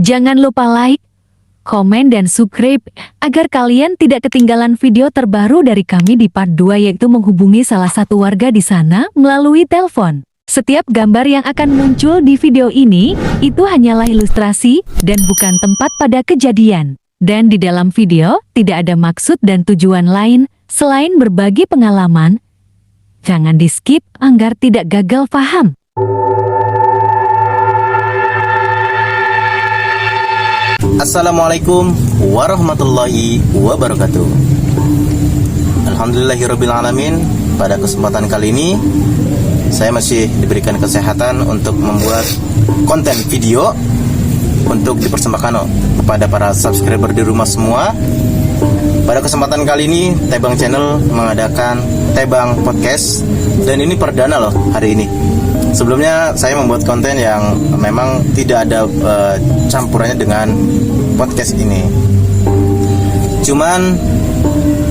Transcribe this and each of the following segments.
Jangan lupa like, komen, dan subscribe agar kalian tidak ketinggalan video terbaru dari kami di part 2, yaitu menghubungi salah satu warga di sana melalui telepon. Setiap gambar yang akan muncul di video ini itu hanyalah ilustrasi dan bukan tempat pada kejadian. Dan di dalam video tidak ada maksud dan tujuan lain selain berbagi pengalaman. Jangan di-skip agar tidak gagal paham. Assalamualaikum warahmatullahi wabarakatuh. Alhamdulillahirrabbilalamin. Pada kesempatan kali ini saya masih diberikan kesehatan untuk membuat konten video untuk dipersembahkan kepada para subscriber di rumah semua. Pada kesempatan kali ini Tebang Channel mengadakan Tebang Podcast, dan ini perdana loh hari ini. Sebelumnya saya membuat konten yang memang tidak ada campurannya dengan podcast ini. Cuman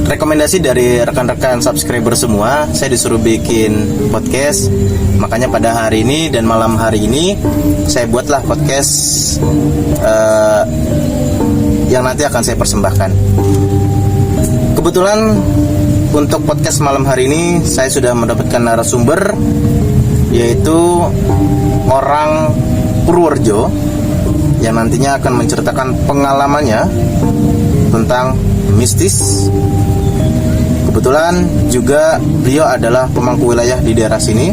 rekomendasi dari rekan-rekan subscriber semua, saya disuruh bikin podcast. Makanya pada hari ini dan malam hari ini saya buatlah podcast yang nanti akan saya persembahkan. Kebetulan untuk podcast malam hari ini saya sudah mendapatkan narasumber, yaitu orang Purworejo yang nantinya akan menceritakan pengalamannya tentang mistis. Kebetulan juga beliau adalah pemangku wilayah di daerah sini,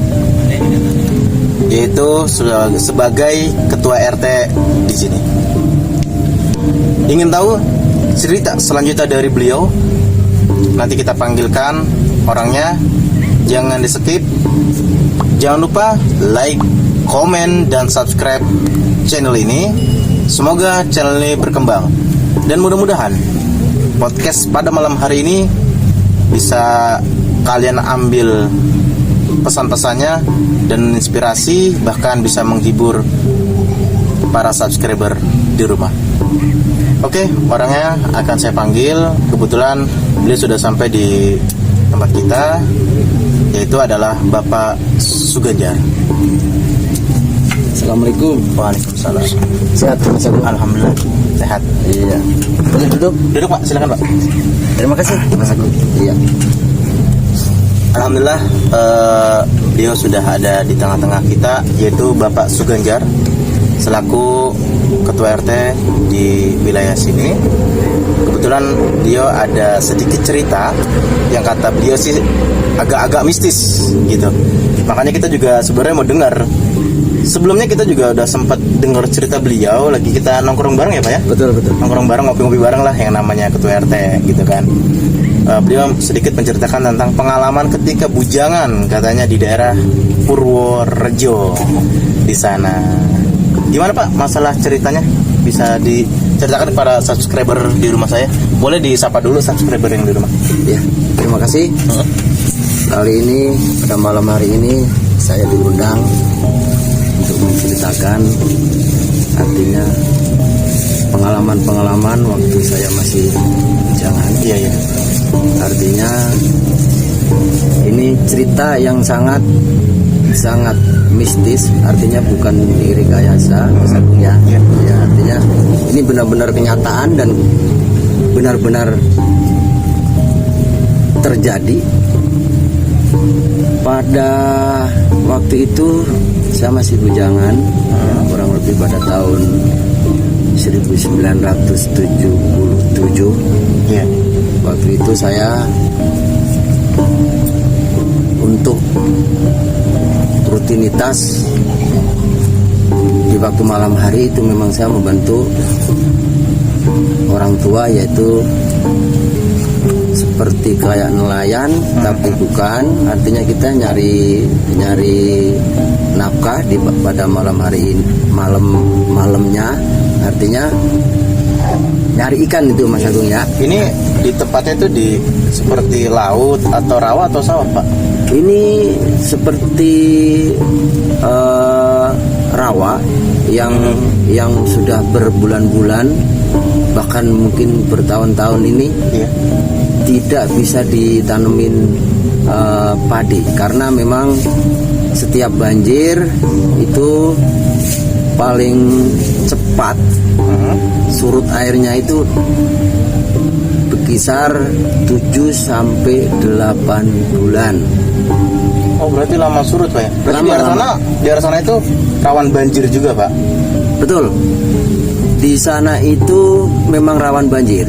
yaitu sebagai ketua RT di sini. Ingin tahu cerita selanjutnya dari beliau? Nanti kita panggilkan orangnya. Jangan di-skip. Jangan lupa like, komen, dan subscribe channel ini. Semoga channel ini berkembang, dan mudah-mudahan podcast pada malam hari ini bisa kalian ambil pesan-pesannya dan inspirasi, bahkan bisa menghibur para subscriber di rumah. Oke, orangnya akan saya panggil. Kebetulan beliau sudah sampai di tempat kita, yaitu adalah Bapak Suganjar. Assalamualaikum. Waalaikumsalam. Sehat Mas Agung? Alhamdulillah sehat. Iya. Boleh duduk? Duduk Pak, silakan Pak. Terima kasih Mas Agung. Iya. Alhamdulillah beliau sudah ada di tengah-tengah kita, yaitu Bapak Suganjar selaku Ketua RT di wilayah sini. Kebetulan beliau ada sedikit cerita yang kata beliau sih agak-agak mistis gitu. Makanya kita juga sebenarnya mau dengar. Sebelumnya kita juga udah sempat dengar cerita beliau, lagi kita nongkrong bareng ya Pak ya? Betul. Nongkrong bareng, ngopi-ngopi bareng lah, yang namanya Ketua RT gitu kan. Beliau sedikit menceritakan tentang pengalaman ketika bujangan katanya di daerah Purworejo di sana. Gimana Pak masalah ceritanya? Bisa diceritakan para subscriber di rumah saya? Boleh disapa dulu subscriber yang di rumah. Ya, terima kasih. Kali ini pada malam hari ini saya diundang untuk menceritakan, artinya pengalaman-pengalaman waktu saya masih bujangan. Iya. Artinya ini cerita yang sangat mistis, artinya bukan rekayasa, Mas Agung ya. Ya, artinya ini benar-benar kenyataan dan benar-benar terjadi. Pada waktu itu saya masih bujangan, kurang lebih pada tahun 1977. Iya. Waktu itu saya untuk rutinitas di waktu malam hari itu memang saya membantu orang tua, yaitu seperti kayak nelayan, tapi bukan. Artinya kita nyari nafkah pada malam hari ini, malamnya. Artinya nyari ikan itu Mas Agung ya. Ini di tempatnya itu di seperti laut atau rawa atau sawah Pak? Ini seperti rawa yang sudah berbulan-bulan, bahkan mungkin bertahun-tahun ini. Iya. Tidak bisa ditanemin padi, karena memang setiap banjir itu paling cepat, surut airnya itu berkisar 7 sampai 8 bulan. Oh, berarti lama surut Pak ya? Berarti Lama. di arah sana itu rawan banjir juga Pak? Betul. Di sana itu memang rawan banjir.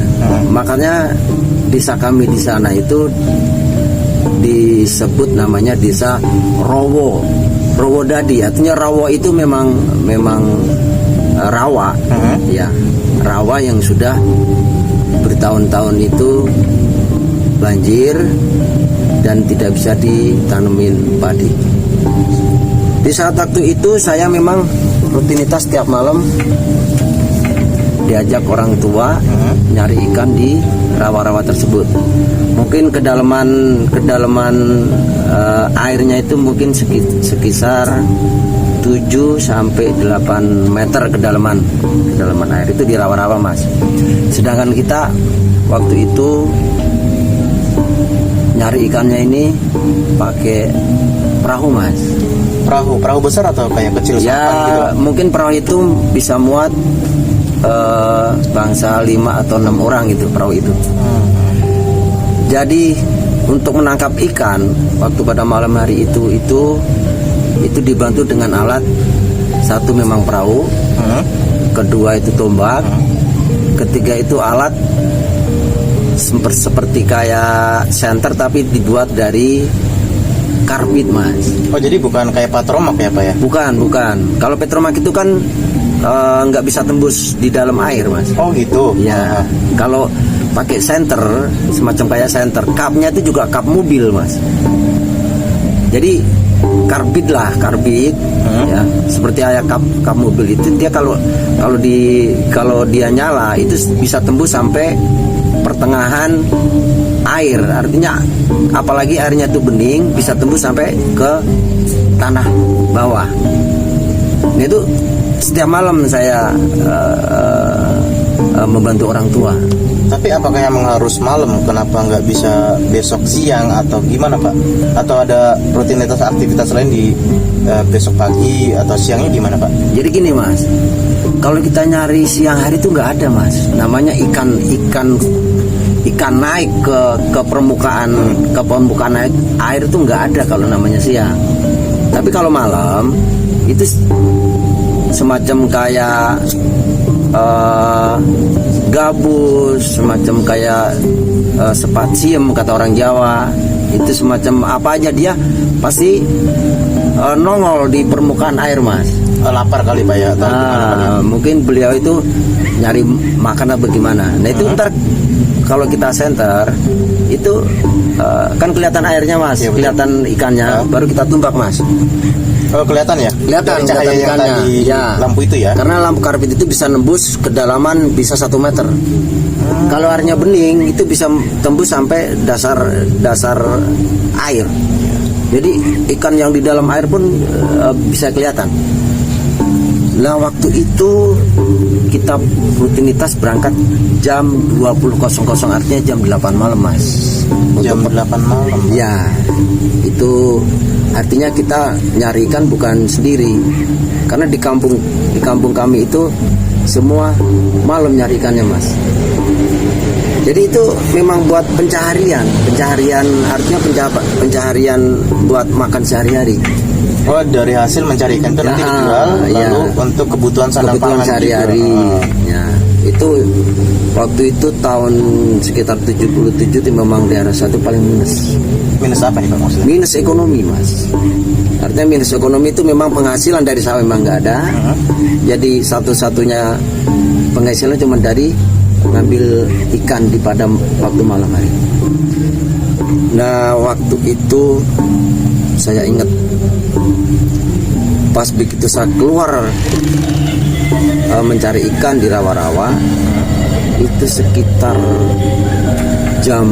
Makanya desa kami di sana itu disebut namanya desa Rowo. Rowo Dadi, artinya rawa itu memang rawa. Ya, rawa yang sudah bertahun-tahun itu banjir dan tidak bisa ditanemin padi. Di saat waktu itu saya memang rutinitas tiap malam diajak orang tua nyari ikan di rawa-rawa tersebut. Mungkin kedalaman airnya itu mungkin sekisar 7 sampai 8 meter kedalaman air itu di rawa-rawa Mas. Sedangkan kita waktu itu nyari ikannya ini pakai perahu Mas. Perahu besar atau kayak kecil Ya sampan gitu? mungkin perahu itu bisa muat bangsa 5 atau 6 orang gitu perahu itu. Jadi untuk menangkap ikan waktu pada malam hari itu dibantu dengan alat, satu memang perahu, kedua itu tombak, ketiga itu alat seperti kayak senter tapi dibuat dari karbit Mas. Oh, jadi bukan kayak patromak ya Pak ya? Bukan. Kalau petromak itu kan nggak bisa tembus di dalam air Mas. Oh gitu. Ya, kalau pakai senter semacam kayak senter, kapnya itu juga kap mobil Mas. Jadi karbit ya, seperti kayak kap mobil itu dia kalau dia nyala itu bisa tembus sampai pertengahan air, artinya apalagi airnya itu bening bisa tembus sampai ke tanah bawah. Nah, itu setiap malam saya membantu orang tua. Tapi apakah emang harus malam? Kenapa nggak bisa besok siang atau gimana Pak? Atau ada rutinitas aktivitas lain di besok pagi atau siangnya gimana Pak? Jadi gini Mas, kalau kita nyari siang hari itu nggak ada Mas. Namanya ikan naik ke permukaan air itu nggak ada kalau namanya siang. Tapi kalau malam itu semacam kayak gabus, semacam kayak spasium kata orang Jawa. Itu semacam apa aja dia pasti nongol di permukaan air Mas. Lapar kali Pak ya? Atau gimana, Pak, ya? Mungkin beliau itu nyari makan atau bagaimana. Nah itu ntar kalau kita senter itu kan kelihatan airnya Mas, Ya, kelihatan ikannya, baru kita tumbak Mas. Oh, kelihatan ya? Kelihatan Dari cahaya yang ikannya. tadi lampu itu ya? Karena lampu karbit itu bisa nembus kedalaman bisa 1 meter. Kalau airnya bening itu bisa tembus sampai dasar air. Jadi ikan yang di dalam air pun bisa kelihatan. Nah waktu itu kita rutinitas berangkat jam 20.00, artinya jam 8 malam Mas. Jam 8 malam? Ya, itu artinya kita nyari ikan bukan sendiri. Karena di kampung kami itu semua malam nyari ikannya Mas. Jadi itu memang buat pencaharian artinya pencaharian buat makan sehari-hari. Oh, dari hasil mencari ikan itu nanti dijual lalu untuk kebutuhan sandang pangan sehari-hari. Ya, itu waktu itu tahun sekitar 77 itu memang daerah satu paling minus. Minus apa nih Pak maksudnya? Minus ekonomi Mas. Artinya minus ekonomi itu memang penghasilan dari sawah memang nggak ada. Jadi satu-satunya penghasilan cuma dari ngambil ikan di padam waktu malam hari. Nah waktu itu saya ingat pas begitu saya keluar mencari ikan di rawa-rawa itu sekitar jam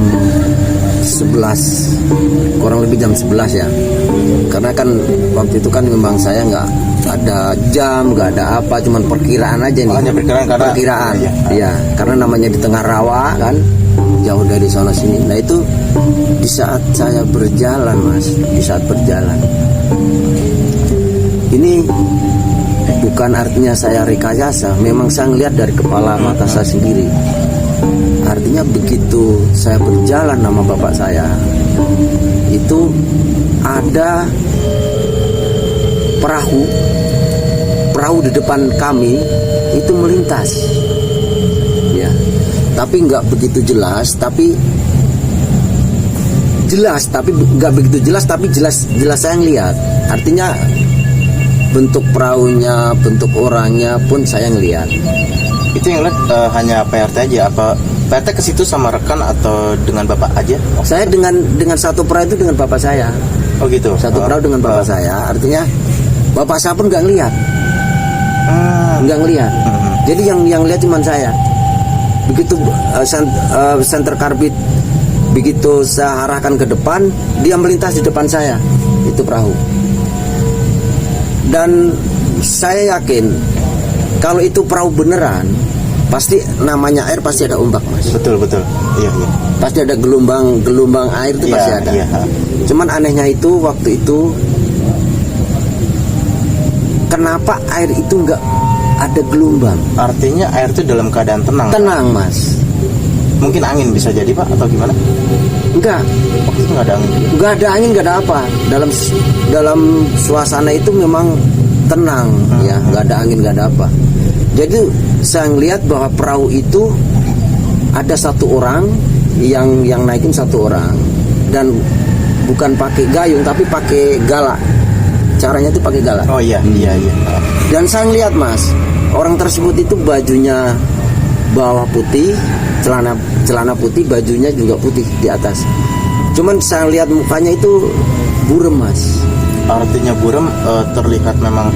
11, kurang lebih jam 11 ya. Karena kan waktu itu kan memang saya nggak ada jam, nggak ada apa, cuman perkiraan aja nih. Hanya perkiraan ya, karena namanya di tengah rawa kan, jauh dari sana sini. Nah itu di saat saya berjalan Mas, ini bukan artinya saya rekayasa, memang saya ngelihat dari kepala mata saya sendiri. Artinya begitu saya berjalan sama bapak saya, itu ada perahu di depan kami itu melintas, ya. Tapi nggak begitu jelas, tapi nggak begitu jelas, tapi jelas saya ngelihat. Artinya bentuk perahunya, bentuk orangnya pun saya ngelihat. Itu yang lihat hanya PRT aja, apa PRT ke situ sama rekan atau dengan bapak aja? Saya dengan satu perahu itu dengan bapak saya. Oh gitu. Satu perahu dengan bapak saya. Artinya bapak saya pun nggak ngelihat. Nggak ngelihat. Jadi yang lihat cuma saya. Begitu senter karbit, begitu saya arahkan ke depan, dia melintas di depan saya. Itu perahu. Dan saya yakin kalau itu perahu beneran, pasti namanya air pasti ada ombak, Mas. Betul. Iya. Pasti ada gelombang air itu pasti ada. Iya. Cuman anehnya itu waktu itu kenapa air itu nggak ada gelombang? Artinya air itu dalam keadaan tenang. Tenang, Mas. Mungkin angin bisa jadi, Pak, atau gimana? Enggak. Waktu itu nggak ada angin. Nggak ada angin, nggak ada apa. Dalam suasana itu memang tenang, ya, nggak ada angin, nggak ada apa. Jadi saya ngelihat bahwa perahu itu ada satu orang yang naikin satu orang, dan bukan pakai gayung tapi pakai galak. Caranya itu pakai galak. Oh iya. Dan saya ngelihat, Mas, orang tersebut itu bajunya bawah putih, celana putih, bajunya juga putih di atas. Cuman saya lihat mukanya itu buram, Mas. Artinya buram terlihat memang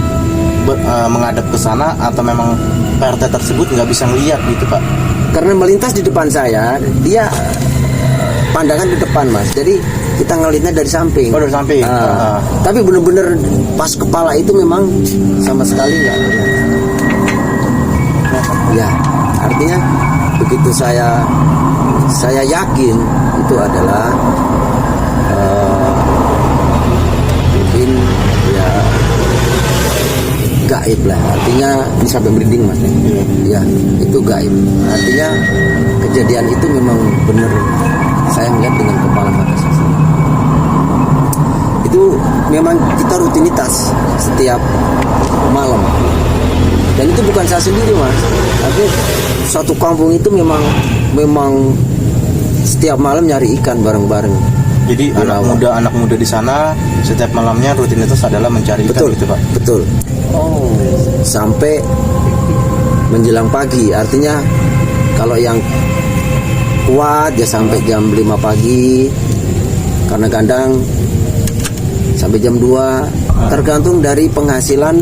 menghadap ke sana, atau memang PRT tersebut nggak bisa ngelihat gitu, Pak? Karena melintas di depan saya, dia pandangan di depan, Mas. Jadi kita ngelihatnya dari samping. Oh, dari samping. Tapi bener-bener pas kepala itu memang sama sekali nggak ngelihat. Ya, artinya begitu saya yakin itu adalah mungkin ya gaib lah. Artinya ini sampai merinding, Mas. Ya, itu gaib. Artinya kejadian itu memang benar saya melihat dengan kepala mata saya sendiri. Itu memang kita rutinitas setiap malam. Dan itu bukan saya sendiri, Mas. Tapi satu kampung itu memang setiap malam nyari ikan bareng-bareng. Jadi anak muda di sana setiap malamnya rutinitas adalah mencari ikan, gitu, Pak? Betul. Oh. Sampai menjelang pagi. Artinya kalau yang kuat ya sampai jam 5 pagi. Karena kadang sampai jam 2. Tergantung dari penghasilan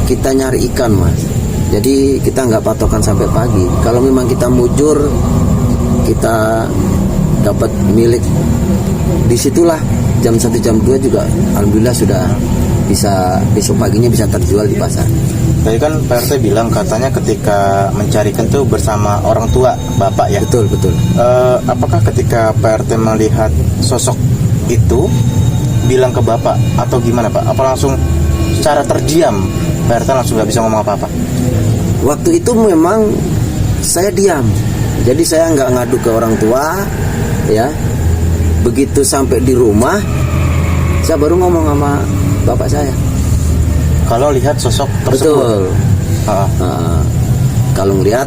kita nyari ikan, Mas. Jadi kita nggak patokan sampai pagi. Kalau memang kita mujur, kita dapat milik, disitulah jam 1 jam 2 juga alhamdulillah sudah bisa, besok paginya bisa terjual di pasar. Tadi kan PRT bilang katanya ketika mencari ikan itu bersama orang tua bapak, ya? Betul. Apakah ketika PRT melihat sosok itu bilang ke bapak atau gimana, Pak? Apa langsung secara terdiam PRT langsung nggak bisa ngomong apa-apa? Waktu itu memang saya diam, jadi saya nggak ngadu ke orang tua, ya. Begitu sampai di rumah, saya baru ngomong sama bapak saya. Kalau lihat sosok tersebut. Betul. Kalau ngelihat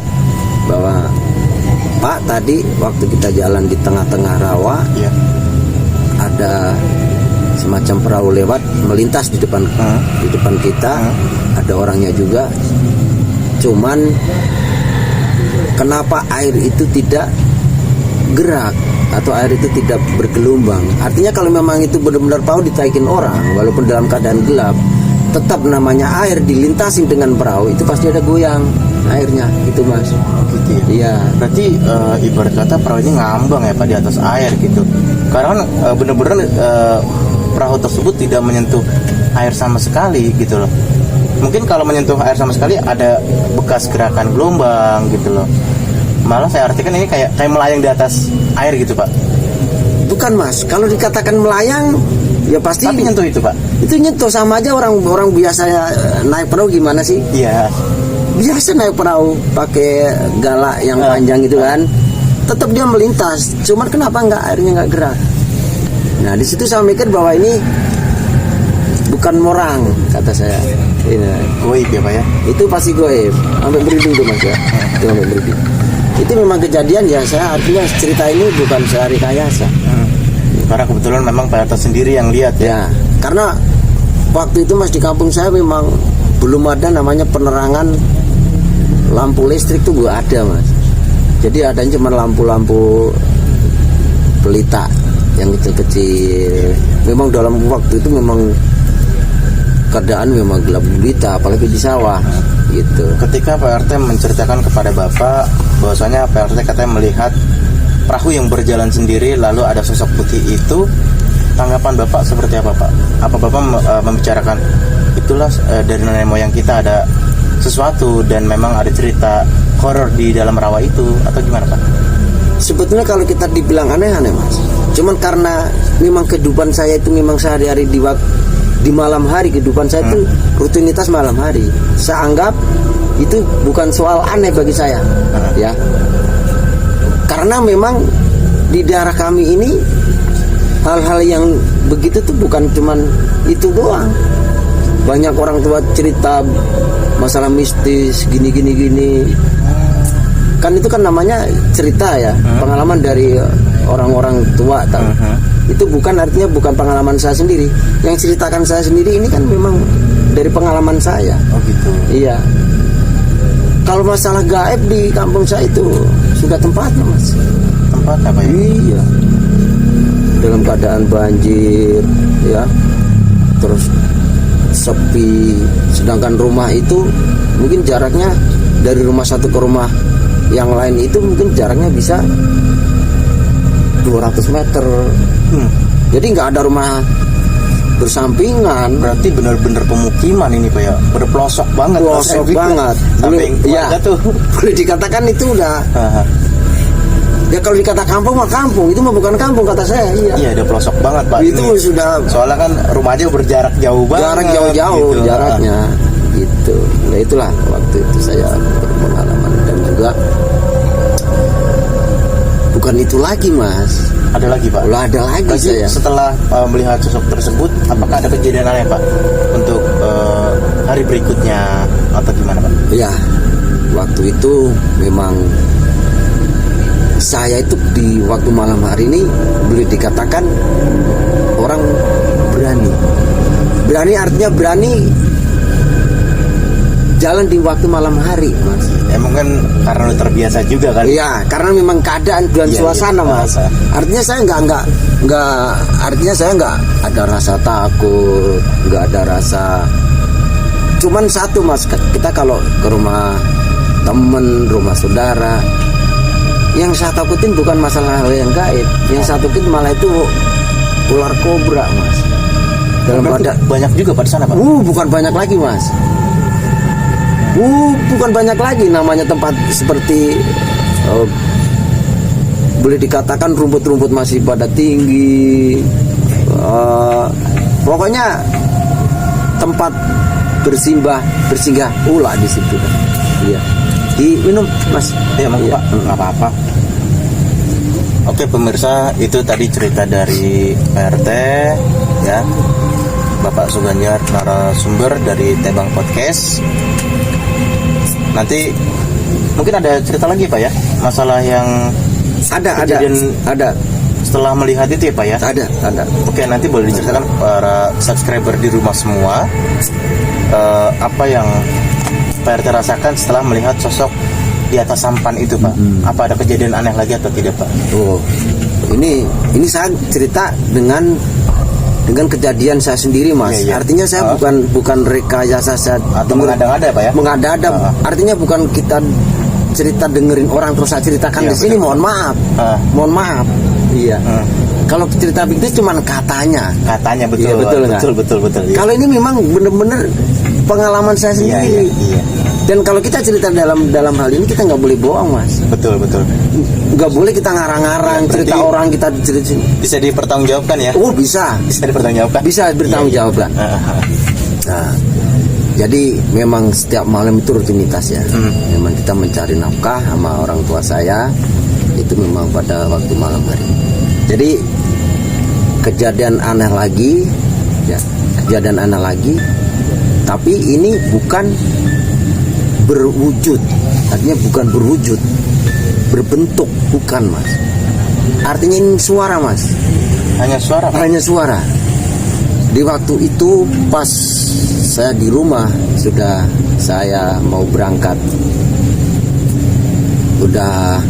bahwa Pak, tadi waktu kita jalan di tengah-tengah rawa, ya, ada semacam perahu lewat melintas di depan kita, ada orangnya juga. Cuman kenapa air itu tidak gerak atau air itu tidak bergelombang? Artinya kalau memang itu benar-benar perahu ditaikin orang, walaupun dalam keadaan gelap, tetap namanya air dilintasin dengan perahu itu pasti ada goyang airnya, gitu, Mas. Gitu ya? Iya. Berarti ibarat kata perahu ini ngambang ya, Pak, di atas air gitu. Karena kan benar-benar perahu tersebut tidak menyentuh air sama sekali gitu loh. Mungkin kalau menyentuh air sama sekali ada bekas gerakan gelombang gitu loh. Malah saya artikan ini kayak melayang di atas air gitu, Pak. Bukan, Mas. Kalau dikatakan melayang, ya pasti. Tapi nyentuh itu, Pak. Itu nyentuh sama aja orang biasa naik perahu gimana sih? Iya. Biasa naik perahu pakai galak yang panjang gitu kan, tetap dia melintas. Cuman kenapa airnya nggak gerak? Nah di situ saya mikir bahwa ini bukan morang, kata saya. Ini Goib ya Pak ya. itu pasti goib, sampai merinding tuh Mas ya. Itu sampai merinding. Itu memang kejadian ya, saya artinya cerita ini bukan saya rekayasa. Karena kebetulan memang Pak RT sendiri yang lihat ya. Ya, karena waktu itu Mas di kampung saya memang belum ada namanya penerangan lampu listrik tuh gak ada Mas. Jadi adanya cuma lampu-lampu pelita yang kecil-kecil. Memang dalam waktu itu memang keadaan memang gelap gulita, apalagi di sawah gitu. Ketika Pak RT menceritakan kepada Bapak bahwasanya Pak RT katanya melihat perahu yang berjalan sendiri lalu ada sosok putih itu, tanggapan Bapak seperti apa Pak? Apa Bapak membicarakan itulah dari nenek moyang kita ada sesuatu dan memang ada cerita horor di dalam rawa itu, atau gimana Pak? Sebetulnya kalau kita dibilang aneh-aneh Mas, cuman karena memang kehidupan saya itu memang sehari-hari di malam hari, kehidupan saya itu rutinitas malam hari. Saya anggap itu bukan soal aneh bagi saya, ya. Karena memang di daerah kami ini hal-hal yang begitu tuh bukan cuman itu doang. Banyak orang tua cerita masalah mistis gini. Kan itu kan namanya cerita ya, pengalaman dari orang-orang tua tahu. Itu bukan artinya bukan pengalaman saya sendiri. Yang ceritakan saya sendiri ini kan memang dari pengalaman saya. Oh gitu. Iya. Kalau masalah gaib di kampung saya itu sudah tempatnya Mas. Tempat apa ya? Iya. Dalam keadaan banjir, ya. Terus sepi. Sedangkan rumah itu mungkin jaraknya dari rumah satu ke rumah yang lain itu mungkin jaraknya bisa 200 meter. Jadi nggak ada rumah bersampingan. Berarti benar-benar pemukiman ini Pak ya, berpelosok banget. Pelosok banget. Sampai ya, tuh. boleh dikatakan itu udah. Ya kalau dikata kampung mah kampung, itu mah bukan kampung kata saya. Iya. Iya, ada pelosok banget Pak. Itu ini. sudah. Soalnya kan rumahnya berjarak jauh banget. Jarak jauh-jauh gitu. jaraknya. Gitu. Nah itulah waktu itu saya berpengalaman dan juga bukan itu lagi Mas. Ada lagi Pak? Lah ada lagi Berarti saya. setelah melihat sosok tersebut, apakah ada kejadian aneh Pak untuk hari berikutnya atau gimana Pak? Ya, waktu itu memang saya itu di waktu malam hari ini boleh dikatakan orang berani. Berani artinya berani jalan di waktu malam hari Mas. Emang kan karena udah terbiasa juga kan? Iya, karena memang keadaan dan Iya, suasana iya. Mas. Artinya saya nggak artinya saya nggak ada rasa takut, nggak ada rasa. Cuman satu Mas, kita kalau ke rumah temen, rumah saudara, yang saya takutin bukan masalah hal yang gaib. Yang saya takutin malah itu ular kobra Mas. Dalam Berarti banyak juga Pak di sana Pak? bukan banyak lagi Mas. Bukan banyak lagi, namanya tempat seperti boleh dikatakan rumput-rumput masih pada tinggi. Pokoknya tempat bersinggah ular di situ. Iya. Diminum Mas. Ya mau Iya. Pak, nggak apa-apa. Oke pemirsa, itu tadi cerita dari PRT ya, Bapak Suganjar, narasumber dari Tebang Podcast. Nanti mungkin ada cerita lagi Pak ya, masalah yang ada setelah melihat itu ya Pak ya. ada. Oke, nanti boleh diceritakan para subscriber di rumah semua apa yang Pak RT rasakan setelah melihat sosok di atas sampan itu Pak. Apa ada kejadian aneh lagi atau tidak Pak? Oh, ini saya cerita dengan kejadian saya sendiri Mas. Iya. Artinya saya bukan rekayasa saya Atau mengada-ngada Pak ya? Mengada-ada. Artinya bukan kita cerita dengerin orang terus saya ceritakan Iya, di sini. betul. Mohon maaf. Mohon maaf. Iya. Kalau cerita begitu cuma katanya. Katanya betul. Iya, betul nggak? Betul. Iya. Kalau ini memang benar-benar pengalaman saya Iya, sendiri. iya. Dan kalau kita cerita dalam hal ini kita nggak boleh bohong, Mas. Betul. Nggak boleh kita ngarang-ngarang Ya, cerita orang kita cerita. Bisa dipertanggungjawabkan ya? Oh bisa Dipertanggungjawabkan. bisa bertanggung jawabkan. Nah, jadi memang setiap malam itu rutinitas ya. Memang kita mencari nafkah sama orang tua saya itu memang pada waktu malam hari. Jadi kejadian aneh lagi, ya kejadian aneh lagi. Tapi ini bukan berwujud, artinya bukan berwujud, berbentuk, bukan Mas. Artinya ini suara Mas. Hanya suara. Hanya suara. Di waktu itu pas saya di rumah sudah saya mau berangkat, udah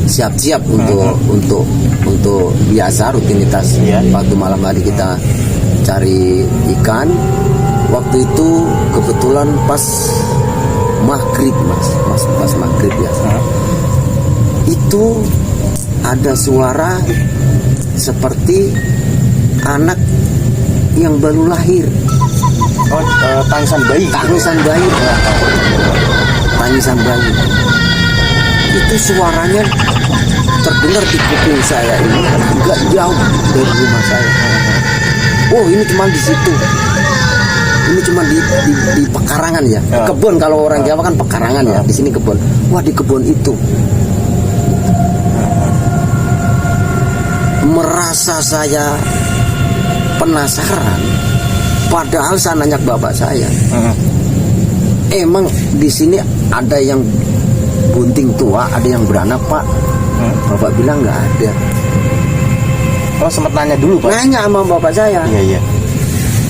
siap-siap untuk biasa rutinitas waktu malam hari kita cari ikan. Waktu itu kebetulan pas maghrib Mas, pas maghrib ya. Itu ada suara seperti anak yang baru lahir. Oh, tangisan bayi. Tangisan bayi. Tangisan bayi. Itu suaranya terdengar di kuping saya ini enggak jauh dari rumah saya. Oh, ini cuma di situ. Ini cuma di pekarangan ya. Kebun, kalau orang Jawa kan pekarangan ya. Di sini kebun. Wah, di kebun itu. Merasa saya penasaran. Padahal saya nanya ke bapak saya. Emang di sini ada yang bunting tua, ada yang beranak, Pak? Bapak bilang nggak ada. Oh, sempat nanya dulu, Pak? Nanya sama bapak saya. Iya.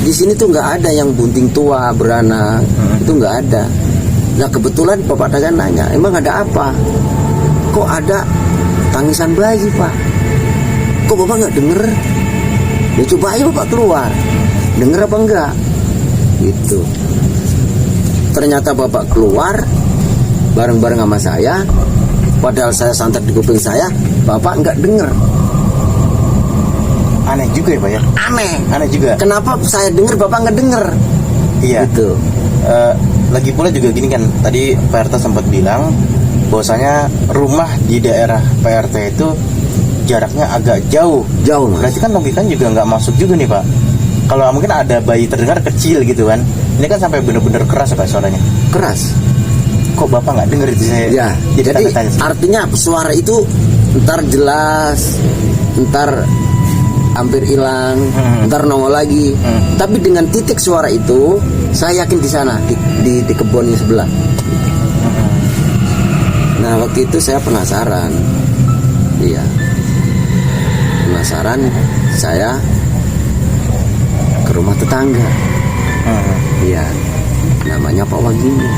Di sini tuh nggak ada yang bunting tua, beranak, itu nggak ada. Nah kebetulan bapak saya nanya, emang ada apa? Kok ada tangisan bayi, Pak? Kok bapak nggak denger? Ya coba aja bapak keluar, denger apa enggak? Gitu. Ternyata bapak keluar bareng-bareng sama saya, padahal saya santet di kuping saya, bapak nggak denger. Aneh juga ya, Pak ya? Aneh juga. Kenapa saya denger bapak nggak denger? Iya. Gitu. Lagi pula juga gini kan, tadi Pak RT sempat bilang bahwasanya rumah di daerah Pak RT itu jaraknya agak jauh. Jauh, Mas. Berarti kan logikanya juga nggak masuk juga nih, Pak. Kalau mungkin ada bayi terdengar kecil gitu kan, ini kan sampai bener-bener keras ya, Pak, suaranya. Keras. Kok bapak nggak denger itu saya? Ya. Jadi tanya-tanya sih. artinya suara itu ntar jelas, ntar hampir hilang, ntar nongol lagi. Tapi dengan titik suara itu, saya yakin di sana, di kebun yang sebelah. Nah waktu itu saya penasaran, iya, penasaran. Saya ke rumah tetangga, iya, namanya Pak Wagiman.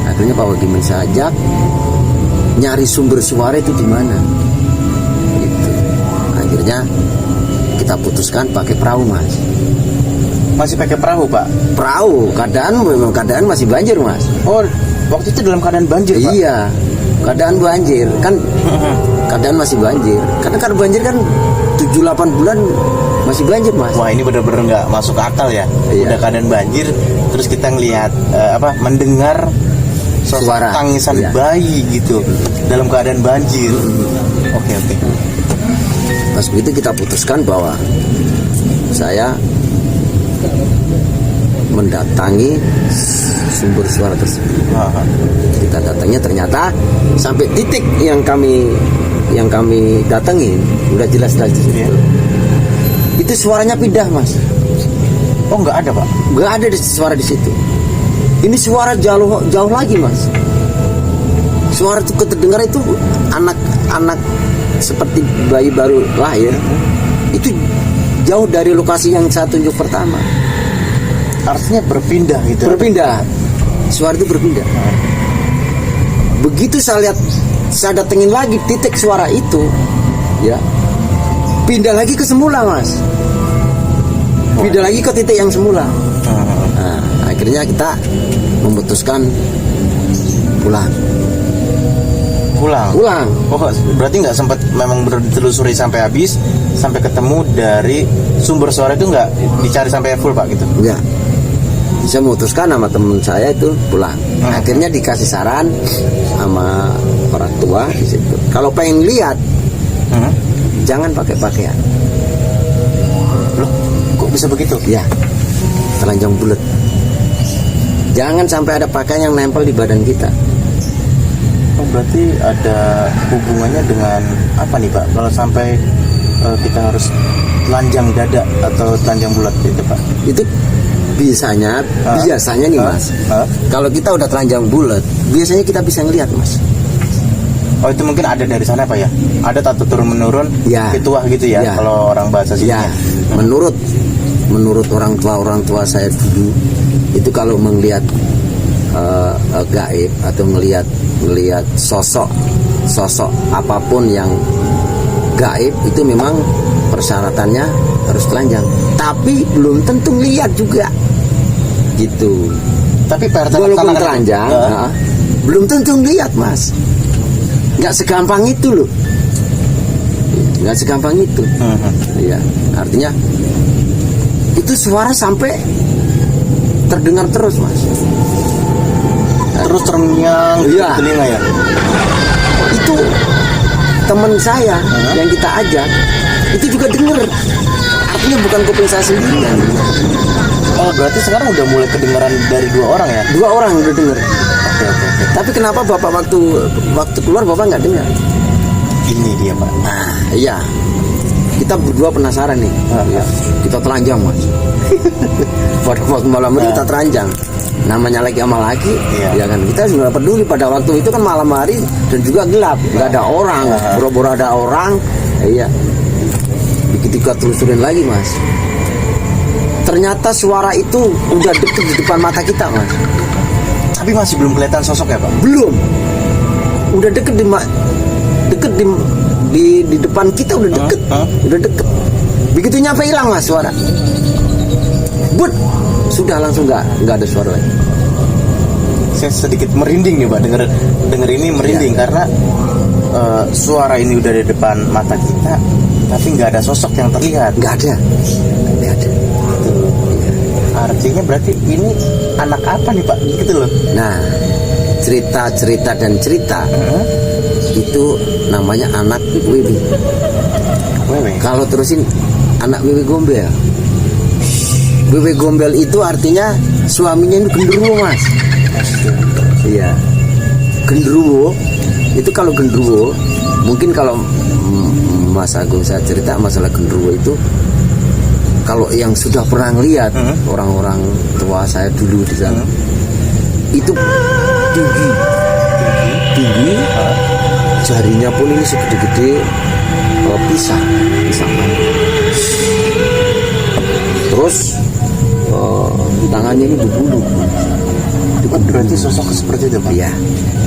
Akhirnya Pak Wagiman saya ajak nyari sumber suara itu di mana. Gitu. Akhirnya kita putuskan pakai perahu, Mas. Masih pakai perahu, Pak? Perahu, keadaan masih banjir, Mas. Oh, waktu itu dalam keadaan banjir, Pak? Iya, keadaan banjir kan, keadaan masih banjir. Karena kan banjir kan 7-8 bulan masih banjir, Mas. Wah, ini benar-benar nggak masuk akal ya. Iya. Udah keadaan banjir, terus kita ngelihat mendengar Suara. tangisan Iya. bayi gitu dalam keadaan banjir. Oke. Pas begitu kita putuskan bahwa saya mendatangi sumber suara tersebut. Kita datangnya ternyata sampai titik yang kami datengin udah jelas-jelas di situ. Itu suaranya pindah, Mas. Oh, nggak ada, Pak? Nggak ada suara di situ. Ini suara jauh lagi, Mas. Suara itu terdengar itu anak seperti bayi baru lahir. Itu jauh dari lokasi yang saya tunjuk pertama. Artinya berpindah gitu. Berpindah. Suara itu berpindah. Begitu saya lihat, saya datengin lagi titik suara itu, ya, pindah lagi ke semula, Mas. Pindah lagi ke titik yang semula. Nah, akhirnya kita memutuskan pulang. Oh, berarti nggak sempat memang ditelusuri sampai habis, sampai ketemu dari sumber suara itu, nggak dicari sampai full, Pak, gitu? Enggak. Saya memutuskan sama temen saya itu pulang. Akhirnya dikasih saran sama orang tua di situ. Kalau pengen lihat, jangan pakai pakaian. Loh, kok bisa begitu? Ya, telanjang bulat. Jangan sampai ada pakaian yang nempel di badan kita. Oh, berarti ada hubungannya dengan apa nih Pak? Kalau sampai kita harus telanjang dada atau telanjang bulat gitu Pak? Itu biasanya nih Mas. Kalau kita udah telanjang bulat, biasanya kita bisa ngelihat Mas. Oh, itu mungkin ada dari sana Pak ya? Ada tato turun menurun, Ya. fituah gitu ya, Ya. kalau orang bahasa sini. Ya, menurut orang tua saya dulu itu kalau melihat gaib atau melihat sosok apapun yang gaib itu memang persyaratannya harus telanjang. Tapi belum tentu lihat juga, gitu. Tapi Pak RT Walaupun laksanakan telanjang, itu. belum tentu lihat Mas. Nggak segampang itu loh. Nggak segampang itu. Iya, artinya itu suara sampai terdengar terus Mas. Terus terngiang di Iya. telinga ya? Itu teman saya yang kita ajak itu juga denger. Artinya bukan kuping saya sendirian. Oh, berarti sekarang udah mulai kedengaran dari 2 orang ya? 2 orang udah denger. Oke. Tapi kenapa bapak waktu keluar bapak nggak dengar? Ini dia Pak. Nah, iya. Kita berdua penasaran nih. Ya, kita telanjang Mas. Pada waktu malam hari kita telanjang. Namanya lagi sama lagi, Iya. ya kan. Kita sudah peduli pada waktu itu kan malam hari dan juga gelap, nggak ada orang, boro-boro ada orang. Iya. Begitu kita telusurin lagi Mas. Ternyata suara itu udah deket di depan mata kita Mas. Tapi masih belum kelihatan sosok ya Pak? Belum. Udah deket di depan kita udah deket. Udah deket. Begitu nyampe hilang Mas suara. But sudah langsung nggak ada suara lagi. Saya sedikit merinding nih Pak, denger ini merinding karena suara ini udah di depan mata kita, tapi nggak ada sosok yang terlihat. Nggak ada. Gitu. Artinya berarti ini anak apa nih Pak? Gitu loh. Nah, cerita itu namanya anak Wiwi. Wewe. Kalau terusin anak Wiwi Gombel. Wiwi Gombel itu artinya suaminya itu genderuwo Mas. Iya. Genderuwo itu kalau genderuwo mungkin kalau Mas Agung saya cerita masalah genderuwo itu kalau yang sudah pernah ngelihat orang-orang tua saya dulu di sana itu tinggi jarinya pun ini segede-gede pisang terus tangannya ini berbulu. Oh, berarti sosok seperti itu Pak? Iya,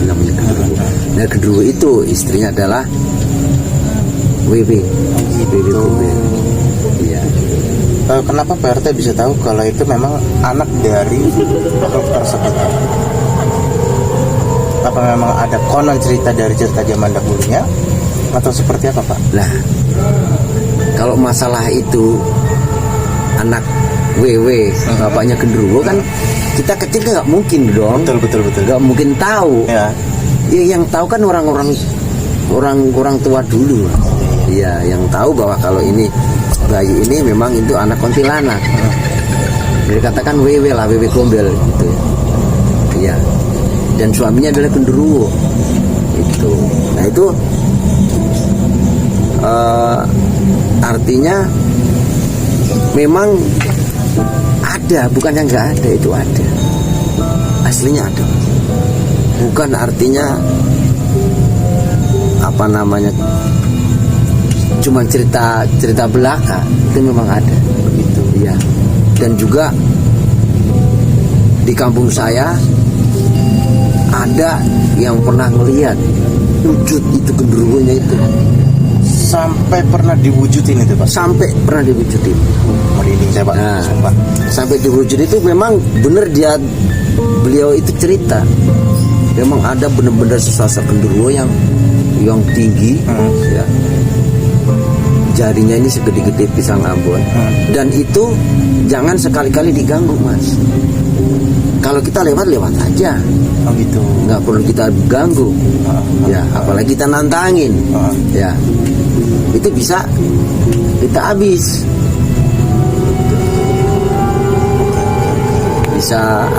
namanya genderuwo. Nah, genderuwo itu istrinya adalah Wewe Gombel. Iya. Kenapa Pak RT bisa tahu kalau itu memang anak dari makhluk tersebut? Apa memang ada konon cerita dari cerita zaman dahulunya atau seperti apa Pak? Nah, kalau masalah itu anak Wewe bapaknya genderuwo kan kita kecil kan nggak mungkin dong. Betul. Nggak mungkin tahu. Ya. Ya, yang tahu kan orang tua dulu. Iya, yang tahu bahwa kalau ini bayi ini memang itu anak kuntilanak. Jadi katakan Wewe Gombel gitu. Iya. Dan suaminya adalah genderuwo. Itu. Nah, itu artinya memang ada, bukan yang nggak ada, itu ada. Aslinya ada. Bukan artinya apa namanya cuma cerita belaka, itu memang ada begitu ya. Dan juga di kampung saya ada yang pernah melihat wujud itu genderuwonya itu. Sampai pernah diwujudin itu Pak? Sampai pernah diwujudin. Merinding saya Pak. Nah, Sumpah. sampai diwujud itu memang benar beliau itu cerita. Memang ada benar-benar sosok genderuwo yang tinggi ya. jarinya ini segede-gede pisang Ambon. Dan itu jangan sekali-kali diganggu, Mas. Kalau kita lewat aja, Oh gitu. nggak perlu kita ganggu. Ya, apalagi kita nantangin. Ya, itu bisa kita habis.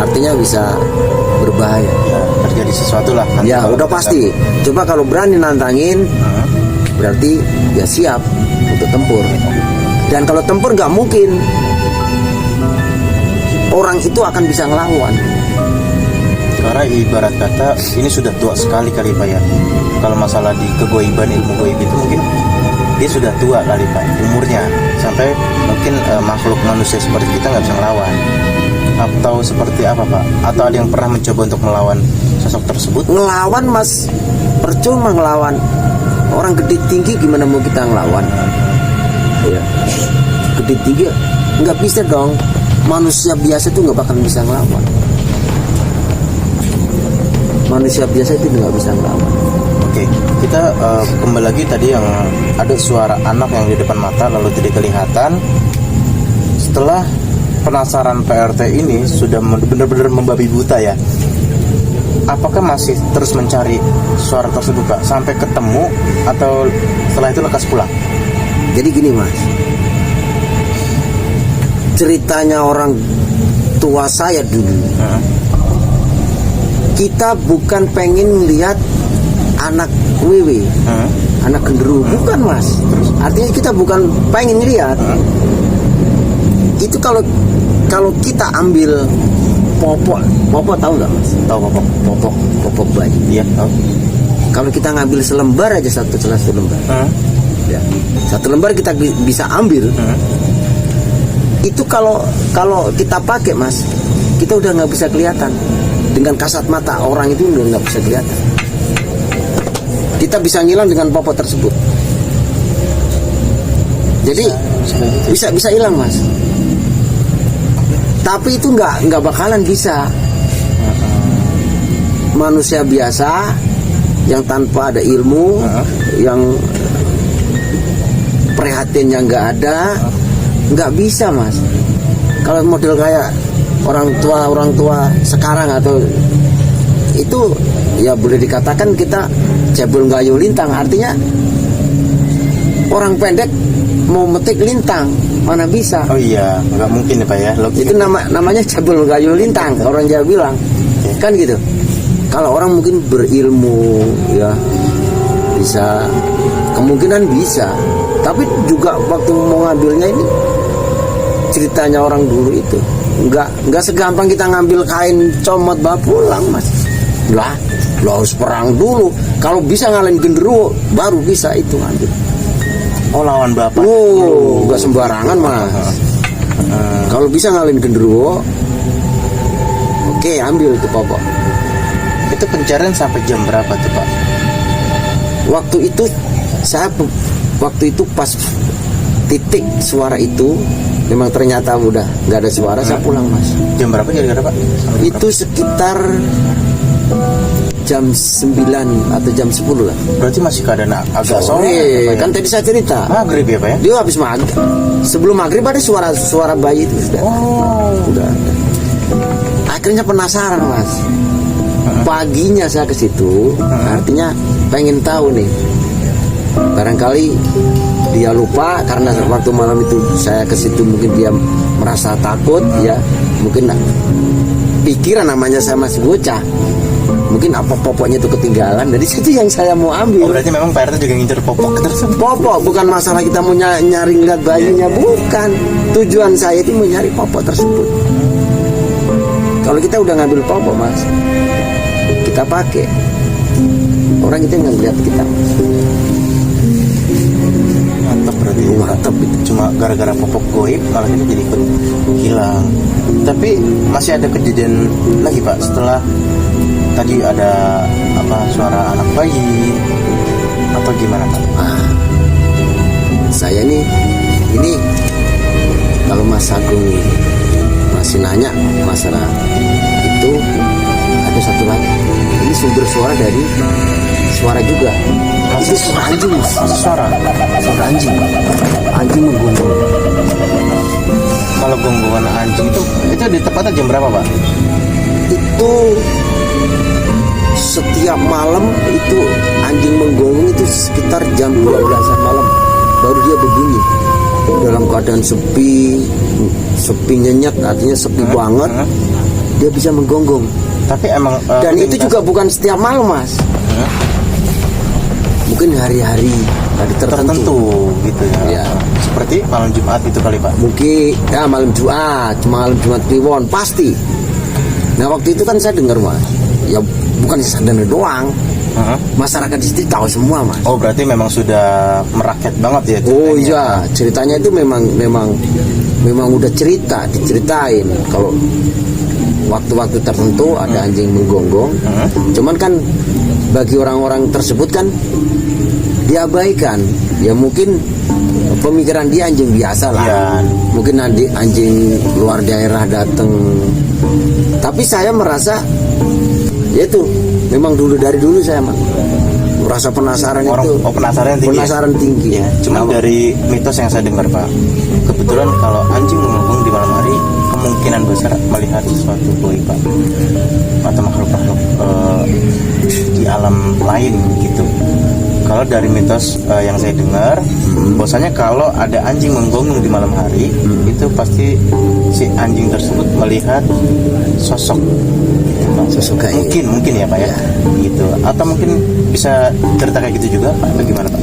Artinya bisa berbahaya. Ya, terjadi sesuatu lah. Nanti Ya, kalau udah kita pasti. Coba kalau berani nantangin, berarti ya siap untuk tempur. Dan kalau tempur nggak mungkin orang itu akan bisa ngelawan. Karena ibarat kata ini sudah tua sekali kali Pak ya. Kalau masalah di kegoiban, ilmu goib itu mungkin dia sudah tua kali Pak umurnya, sampai mungkin makhluk manusia seperti kita nggak bisa ngelawan. Atau seperti apa Pak? Atau ada yang pernah mencoba untuk melawan sosok tersebut? Ngelawan, Mas, percuma ngelawan. Orang gede tinggi gimana mau kita ngelawan? Ya, gede tinggi nggak bisa dong. Manusia biasa itu nggak bakal bisa ngelawan. Manusia biasa itu nggak bisa ngelawan. Oke, kita kembali lagi tadi yang ada suara anak yang di depan mata lalu tidak kelihatan. Setelah penasaran PRT ini sudah benar-benar membabi buta ya. Apakah masih terus mencari suara tersebut Pak sampai ketemu atau setelah itu lekas pulang? Jadi gini, Mas, ceritanya orang tua saya dulu, kita bukan pengen lihat anak wewe, anak genderuwo, bukan Mas. Artinya kita bukan pengen lihat. Itu kalau kita ambil popok tahu nggak Mas? Tahu Popok bayi. Iya tahu. Kalau kita ngambil selembar aja satu lembar, ya, satu lembar kita bisa ambil. Itu kalau kita pakai Mas, kita udah nggak bisa kelihatan. Dengan kasat mata orang itu udah nggak bisa kelihatan. Kita bisa ngilang dengan popok tersebut. Jadi bisa hilang Mas. Tapi itu nggak bakalan bisa. Manusia biasa yang tanpa ada ilmu, yang prihatinnya nggak ada, nggak bisa Mas. Kalau model kayak orang tua sekarang atau itu ya boleh dikatakan kita cebol gayo lintang. Artinya orang pendek mau metik lintang mana bisa. Oh iya, nggak mungkin ya Pak ya. Itu namanya cebol gayo lintang, orang Jawa bilang. Kan gitu. Kalau orang mungkin berilmu ya bisa, kemungkinan bisa. Tapi juga waktu mau ngambilnya ini ceritanya orang dulu itu nggak segampang kita ngambil kain comot bawa pulang Mas. Lah harus perang dulu. Kalau bisa ngalahin genderuwo baru bisa itu ngambil. Oh lawan Bapak. Oh nggak sembarangan Mas. Kalau bisa ngalahin genderuwo, oke, ambil itu popok. Itu pencarian sampai jam berapa tuh Pak? Waktu itu pas titik suara itu memang ternyata udah nggak ada suara, saya pulang Mas. Jam berapa kira-kira Pak? Itu sekitar jam 9 atau jam 10 lah. Berarti masih keadaan agak sore. Kan tadi saya cerita Maghrib ya Pak ya? dia habis maghrib. Sebelum maghrib ada suara bayi itu sudah. Udah ada. Akhirnya penasaran Mas. Paginya saya ke situ, artinya pengen tahu nih. Barangkali dia lupa karena waktu malam itu saya ke situ, mungkin dia merasa takut ya, mungkin pikiran namanya saya masih bocah, mungkin apa popoknya itu ketinggalan. Dari situ yang saya mau ambil. Oh, berarti memang Pak RT juga ngincer popok tersebut. Popok bukan masalah kita mau nyari lihat bayinya, bukan. Tujuan saya itu mencari popok tersebut. Kalau kita udah ngambil popok Mas, kita pakai, orang itu nggak lihat kita. Mantap berarti ya, Mantap itu. Cuma gara-gara popok goib malah kita jadi ikut hilang. Tapi masih ada kejadian lagi Pak setelah tadi ada suara anak bayi atau gimana Pak? Saya ini kalau Mas Agung masih nanya masalah itu, ada ada satu lagi. Ini sumber suara dari suara juga. Itu suara anjing, Mas. Suara anjing. Anjing menggonggong. Kalau gonggongan anjing itu di tepatnya jam berapa, Pak? Itu setiap malam itu anjing menggonggong itu sekitar jam 12-an malam baru dia berbunyi. Dalam keadaan sepi nyenyet, artinya sepi banget, dia bisa menggonggong. Tapi emang dan itu juga bukan setiap malam, Mas. Mungkin hari-hari tertentu gitu ya. Seperti malam Jumat itu kali, Pak. Mungkin ya malam Jumat Kliwon pasti. Nah waktu itu kan saya dengar, Mas. Ya bukan saya dengar doang. Masyarakat di situ tahu semua, Mas. Oh, berarti memang sudah merakyat banget ya ceritanya. Oh iya, ceritanya itu memang udah diceritain kalau waktu-waktu tertentu ada anjing menggonggong. Cuman kan bagi orang-orang tersebut kan diabaikan. Ya mungkin pemikiran dia anjing biasa lah. Ya. Mungkin nanti anjing luar daerah datang. Tapi saya merasa ya itu memang dari dulu saya merasa penasaran itu. Penasaran tinggi. Ya. Cuma dari mitos yang saya dengar, Pak, kebetulan kalau anjing menggonggong di malam hari kemungkinan besar melihat sesuatu goib, Pak, atau makhluk-makhluk di alam lain gitu. Kalau dari mitos yang saya dengar, bahwasanya kalau ada anjing menggonggong di malam hari, itu pasti si anjing tersebut melihat sosok mungkin ya, Pak ya, gitu. Atau mungkin bisa cerita kayak gitu juga, Pak? Bagaimana, Pak?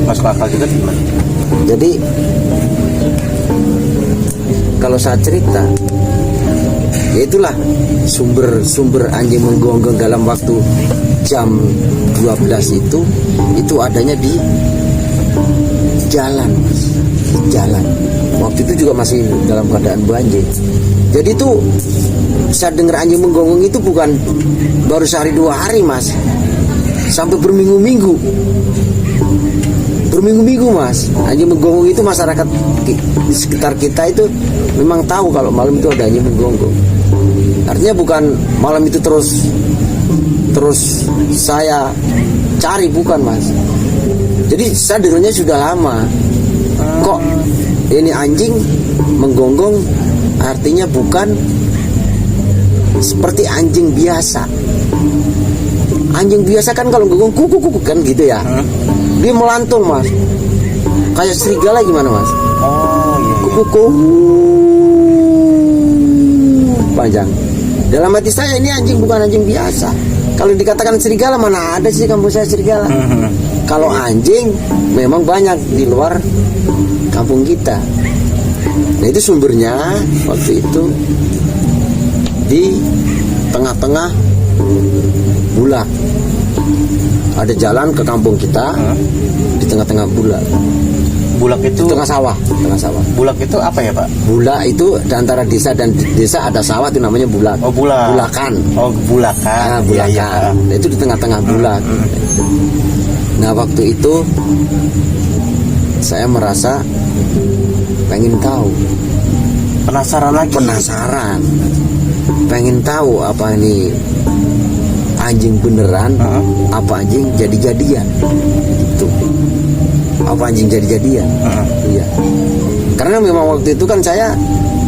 Masuk akal juga gimana? Jadi kalau saya cerita, ya itulah sumber anjing menggonggong dalam waktu jam 12 itu adanya di jalan. Waktu itu juga masih dalam keadaan banjir. Jadi itu saya dengar anjing menggonggong itu bukan baru sehari 2 hari, Mas, sampai berminggu-minggu, Mas. Anjing menggonggong itu masyarakat di sekitar kita itu memang tahu kalau malam itu ada anjing menggonggong. Artinya bukan malam itu terus saya cari, bukan, Mas. Jadi saya dengarnya sudah lama. Kok ini anjing menggonggong, artinya bukan seperti anjing biasa. Anjing biasa kan kalau gonggong kuku kan gitu ya. Dia melantung, Mas. Kayak serigala gimana, Mas? Oh iya. Kuku panjang. Dalam hati saya ini anjing bukan anjing biasa. Kalau dikatakan serigala, mana ada sih kampung saya serigala. Kalau anjing memang banyak di luar kampung kita. Nah itu sumbernya waktu itu di tengah-tengah Bulak. Ada jalan ke kampung kita di tengah-tengah Bulak. Bulak itu tengah sawah. Bulak itu apa ya, Pak? Bulak itu di antara desa dan desa ada sawah, itu namanya bulak. Oh, Bulakan. Oh, bulakan. Nah, bulakan. Ya. Nah, itu di tengah-tengah Bulak. Nah, waktu itu saya merasa pengen tahu. Penasaran lagi. Pengen tahu apa ini anjing beneran, apa anjing jadi-jadian. Gitu. Apa anjing jadi-jadian? Iya. Karena memang waktu itu kan saya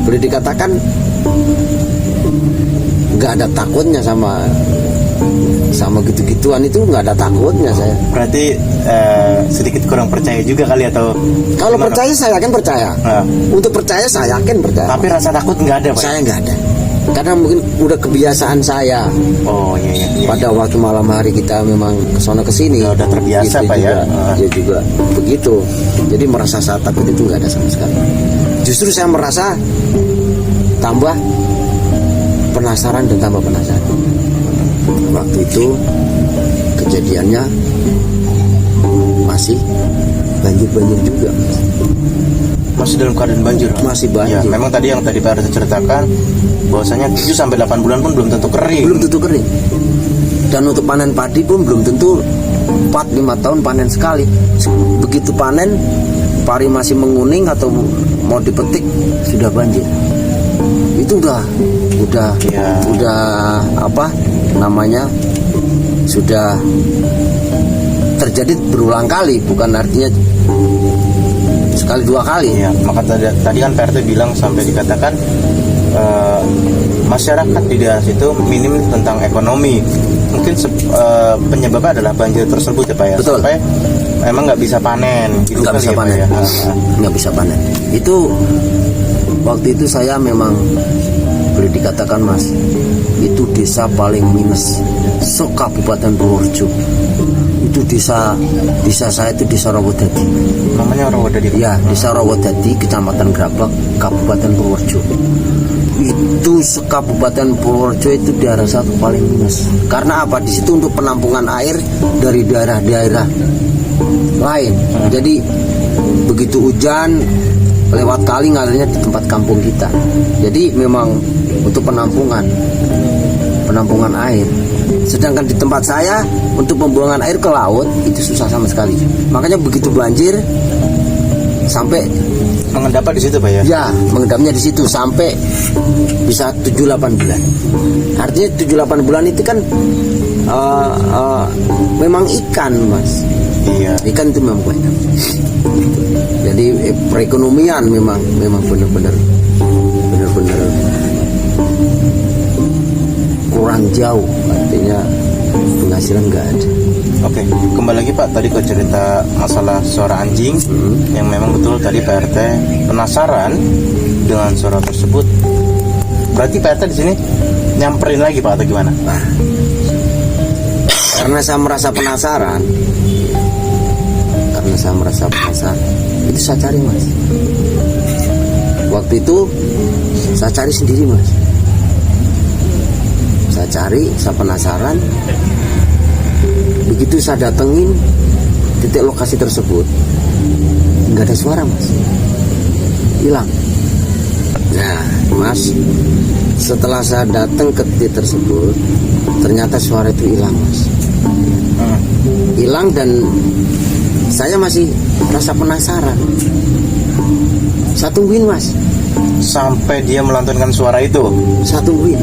boleh dikatakan nggak ada takutnya sama gitu-gituan, itu nggak ada takutnya saya. Berarti sedikit kurang percaya juga kali, atau kalau percaya saya yakin percaya. Untuk percaya saya yakin percaya. Tapi rasa takut nggak ada, Pak? Saya nggak ada. Karena mungkin udah kebiasaan saya. Oh iya. Pada waktu malam hari kita memang kesana kesini. Udah terbiasa, gitu Pak juga, ya. Ya juga begitu. Jadi merasa saat takut itu nggak ada sama sekali. Justru saya merasa tambah penasaran dan tambah penasaran. Waktu itu kejadiannya masih banjir juga. Masih dalam keadaan banjir? Masih banjir. Ya, memang tadi yang Pak Arda ceritakan bahwasanya 7-8 bulan pun belum tentu kering. Dan untuk panen padi pun belum tentu 4-5 tahun panen sekali. Begitu panen, pari masih menguning atau mau dipetik sudah banjir. itu udah Iya. udah apa namanya, sudah terjadi berulang kali, bukan artinya sekali dua kali. Iya, maka tadi kan PRT bilang sampai dikatakan masyarakat di daerah situ minim tentang ekonomi. Mungkin penyebabnya adalah banjir tersebut ya Pak ya. Betul. Sampai memang nggak bisa panen gitu Nggak kali bisa ya, Pak, panen, ya. nggak bisa panen. Itu waktu itu saya memang boleh dikatakan Mas, itu desa paling minus se-Kabupaten Purworejo. Itu desa saya itu desa Rawodadi. Namanya Rawodadi. Ya, desa Rawodadi, Kecamatan Grabak, Kabupaten Purworejo. Itu se-Kabupaten Purworejo itu daerah satu paling minus. Karena apa? Di situ untuk penampungan air dari daerah-daerah lain. Jadi begitu hujan lewat kali ngalirnya di tempat kampung kita. Jadi memang untuk penampungan air. Sedangkan di tempat saya untuk pembuangan air ke laut itu susah sama sekali. Makanya begitu banjir sampai Mengendap di situ Pak ya. ya mengendapnya di situ sampai bisa 7-8 bulan. Artinya 7-8 bulan itu kan memang ikan Mas. Iya. Ikan itu memang banyak. Jadi perekonomian memang benar-benar kurang jauh, artinya penghasilan nggak ada. Oke, kembali lagi Pak tadi ke cerita masalah suara anjing yang memang betul tadi PRT penasaran dengan suara tersebut. Berarti PRT di sini nyamperin lagi Pak atau gimana? Karena saya merasa penasaran, itu saya cari Mas. Waktu itu saya cari sendiri Mas. Saya penasaran. Begitu saya datengin titik lokasi tersebut, nggak ada suara Mas, hilang. Nah Mas, setelah saya datang ke titik tersebut, ternyata suara itu hilang Mas. Hilang dan saya masih rasa penasaran. Saya tungguin Mas, Sampai dia melantunkan suara itu. saya tungguin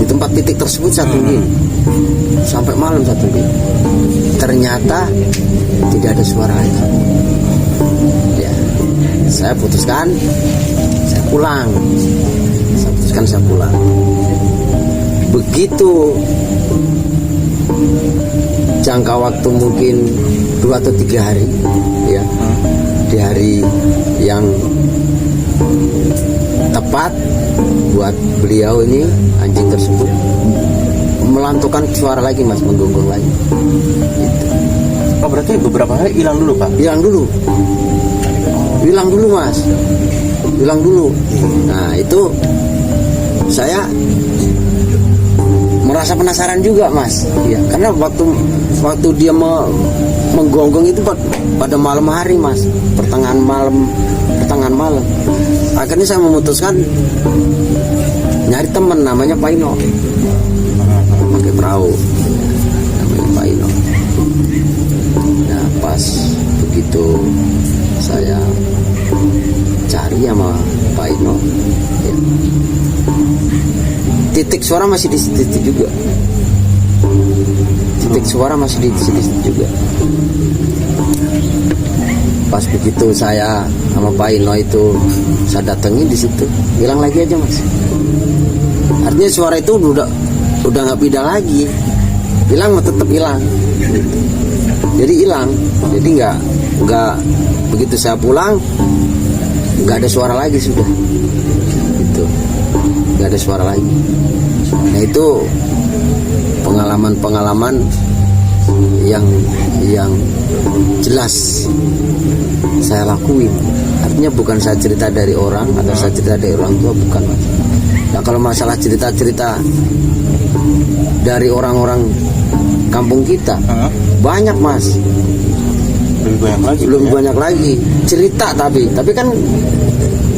di tempat titik tersebut, saya tungguin sampai malam, saya tungguin. Ternyata tidak ada suara lagi. Ya, saya putuskan saya pulang. Saya pulang. Begitu jangka waktu mungkin 2 atau 3 hari, ya, di hari yang tepat buat beliau ini, anjing tersebut melantungkan suara lagi Mas, menggonggong lagi. Gitu. Oh berarti beberapa hari hilang dulu Pak? Hilang dulu Mas, hilang dulu. Nah itu saya merasa penasaran juga Mas, ya, karena waktu dia menggonggong itu pada malam hari Mas, pertengahan malam. Akhirnya saya memutuskan nyari teman namanya Pak Ino, pakai perahu, namanya Pak Ino. Nah pas begitu saya cari sama Pak Ino, ya, titik suara masih di situ juga. Pas begitu saya sama Pak Ino itu saya datengin di situ, hilang lagi aja Mas. Artinya suara itu udah nggak pindah lagi, hilang tetap hilang. Jadi hilang, jadi nggak begitu saya pulang nggak ada suara lagi sudah, gitu, nggak ada suara lagi. Nah itu pengalaman yang jelas saya lakuin. Artinya bukan saya cerita dari orang atau saya cerita dari orang tua, bukan Mas. Nah kalau masalah cerita-cerita dari orang-orang kampung kita banyak Mas, belum banyak lagi cerita, tapi kan